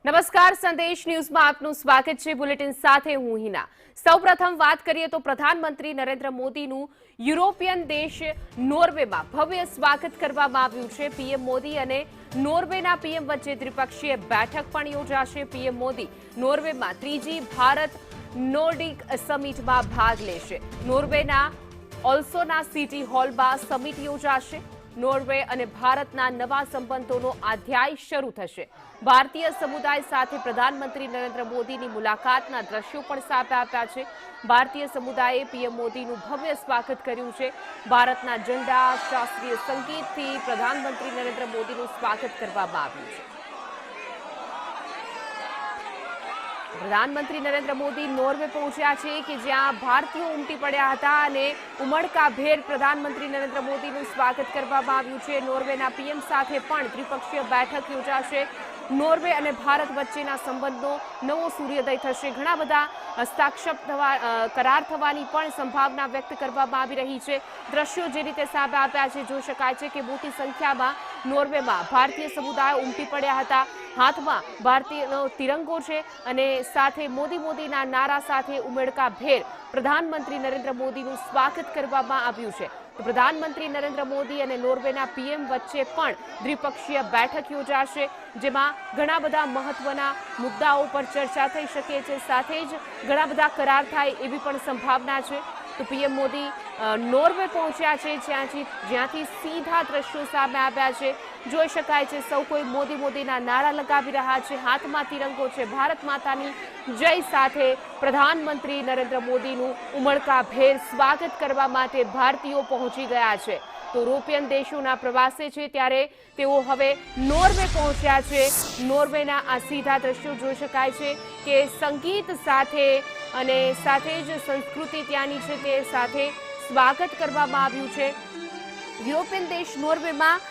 નમસ્કાર, સંદેશ ન્યૂઝમાં આપનું સ્વાગત છે। બુલેટિન સાથે હું હિના। સૌપ્રથમ વાત કરીએ તો પ્રધાનમંત્રી નરેન્દ્ર મોદીનું યુરોપિયન દેશ નોર્વેમાં ભવ્ય સ્વાગત કરવામાં આવ્યું છે। પીએમ મોદી અને નોર્વેના પીએમ વચ્ચે દ્વિપક્ષીય બેઠક પણ યોજાશે। પીએમ મોદી નોર્વેમાં ત્રીજી ભારત નોર્ડિક સમિટમાં ભાગ લેશે। નોર્વેના ઓલ્સોના સિટી હોલમાં સમિટ યોજાશે। નોર્વે અને ભારતના નવા સંબંધોનો અધ્યાય શરૂ થશે। ભારતીય સમુદાય સાથે પ્રધાનમંત્રી નરેન્દ્ર મોદીની મુલાકાતના દ્રશ્યો પણ સામે આવ્યા છે। ભારતીય સમુદાયે પીએમ મોદીનું ભવ્ય સ્વાગત કર્યું છે। ભારતના ઝંડા, શાસ્ત્રીય સંગીતથી પ્રધાનમંત્રી નરેન્દ્ર મોદીનું સ્વાગત કરવામાં આવ્યું છે। પ્રધાનમંત્રી નરેન્દ્ર મોદી નોર્વે પહોંચ્યા છે કે જ્યાં ભારતીયો ઉમટી પડ્યા હતા અને ઉમળકાભેર પ્રધાનમંત્રી નરેન્દ્ર મોદીનું સ્વાગત કરવામાં આવ્યું છે। નોર્વેના પીએમ સાથે પણ દ્વિપક્ષીય બેઠક યોજાશે। નોર્વે અને ભારત વચ્ચેના સંબંધનો નવો સૂર્યોદય થશે। ઘણા બધા કરાર થવાની પણ સંભાવના વ્યક્ત કરવામાં આવી રહી છે। દ્રશ્યો જે રીતે સામે આવ્યા છે જોઈ શકાય છે કે મોટી સંખ્યામાં નોર્વેમાં ભારતીય સમુદાય ઉમટી પડ્યા હતા। હાથમાં ભારતીયનો તિરંગો છે અને સાથે મોદીના નારા સાથે ઉમળકાભેર પ્રધાનમંત્રી નરેન્દ્ર મોદીનું સ્વાગત કરવામાં આવ્યું છે। તો પ્રધાનમંત્રી નરેન્દ્ર મોદી અને નોર્વેના પીએમ વચ્ચે પણ દ્વિપક્ષીય બેઠક યોજાશે, જેમાં ઘણા બધા મહત્વના મુદ્દાઓ પર ચર્ચા થઈ શકે છે। સાથે જ ઘણા બધા કરાર થાય એવી પણ સંભાવના છે। તો પીએમ મોદી નોર્વે પહોંચ્યા છે, જ્યાંથી સીધા દ્રશ્યો સામે આવ્યા છે। જોઈ શકાય છે સૌ કોઈ મોદીના નારા લગાવી રહ્યા છે। હાથમાં તિરંગો છે। ભારત માતાની જય સાથે પ્રધાનમંત્રી નરેન્દ્ર મોદીનું ઉમળકાભેર સ્વાગત કરવા માટે ભારતીયો પહોંચી ગયા છે। તો યુરોપિયન દેશોના પ્રવાસે છે ત્યારે તેઓ હવે નોર્વે પહોંચ્યા છે। નોર્વેના આ સીધા દ્રશ્યો જોઈ શકાય છે કે સંગીત સાથે અને સાથે જ સંસ્કૃતિ ત્યાંની છે તે સાથે સ્વાગત કરવામાં આવ્યું છે। યુરોપિયન દેશ નોર્વેમાં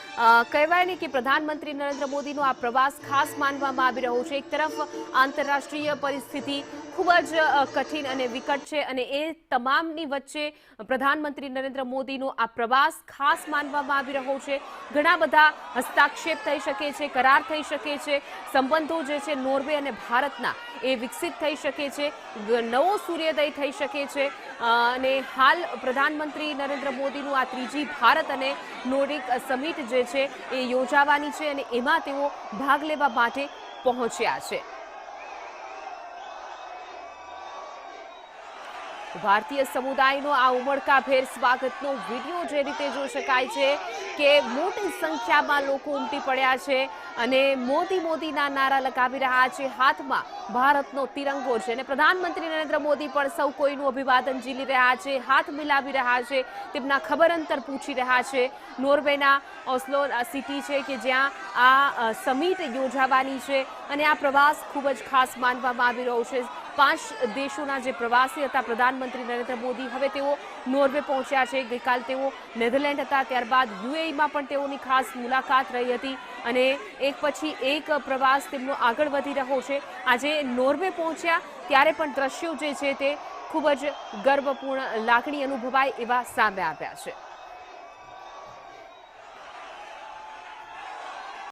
કહેવાય ને કે પ્રધાનમંત્રી નરેન્દ્ર મોદીનો આ પ્રવાસ ખાસ માનવામાં આવી રહ્યો છે। એક તરફ આંતરરાષ્ટ્રીય પરિસ્થિતિ ખૂબ જ કઠિન અને વિકટ છે અને એ તમામની વચ્ચે પ્રધાનમંત્રી નરેન્દ્ર મોદીનો આ પ્રવાસ ખાસ માનવામાં આવી રહ્યો છે। ઘણા બધા હસ્તાક્ષેપ થઈ શકે છે, કરાર થઈ શકે છે, સંબંધો જે છે નોર્વે અને ભારતના એ વિકસિત થઈ શકે છે, નવો સૂર્યોદય થઈ શકે છે અને હાલ પ્રધાનમંત્રી નરેન્દ્ર મોદીનું આ ત્રીજી ભારત અને નોર્ડિક સમિટ જે છે એ યોજાવાની છે અને એમાં તેઓ ભાગ લેવા માટે પહોંચ્યા છે। ભારતીય સમુદાયનો આ ઉમળકાભેર સ્વાગતનો વિડીયો જે રીતે જોઈ શકાય છે કે મોટી સંખ્યામાં લોકો ઉમટી પડ્યા છે અને મોદીના નારા લગાવી રહ્યા છે। હાથમાં ભારતનો તિરંગો છે અને પ્રધાનમંત્રી નરેન્દ્ર મોદી પણ સૌ કોઈનું અભિવાદન ઝીલી રહ્યા છે, હાથ મિલાવી રહ્યા છે, તેમના ખબર અંતર પૂછી રહ્યા છે। નોર્વેના ઓસ્લો સિટી છે કે જ્યાં આ સમિટ યોજાવાની છે અને આ પ્રવાસ ખૂબ જ ખાસ માનવામાં આવી રહ્યો છે। 5 દેશોના જે પ્રવાસી હતા પ્રધાનમંત્રી નરેન્દ્ર મોદી, હવે તેઓ નોર્વે પહોંચ્યા છે। ગઈકાલ તેઓ નેધરલેન્ડ હતા, ત્યારબાદ યુએઈમાં પણ તેઓની ખાસ મુલાકાત રહી હતી અને એક પછી એક પ્રવાસ તેમનો આગળ વધી રહ્યો છે। આજે નોર્વે પહોંચ્યા ત્યારે પણ દ્રશ્યો જે છે તે ખૂબ જ ગર્વપૂર્ણ લાગણી અનુભવાય એવા સામે આવ્યા છે।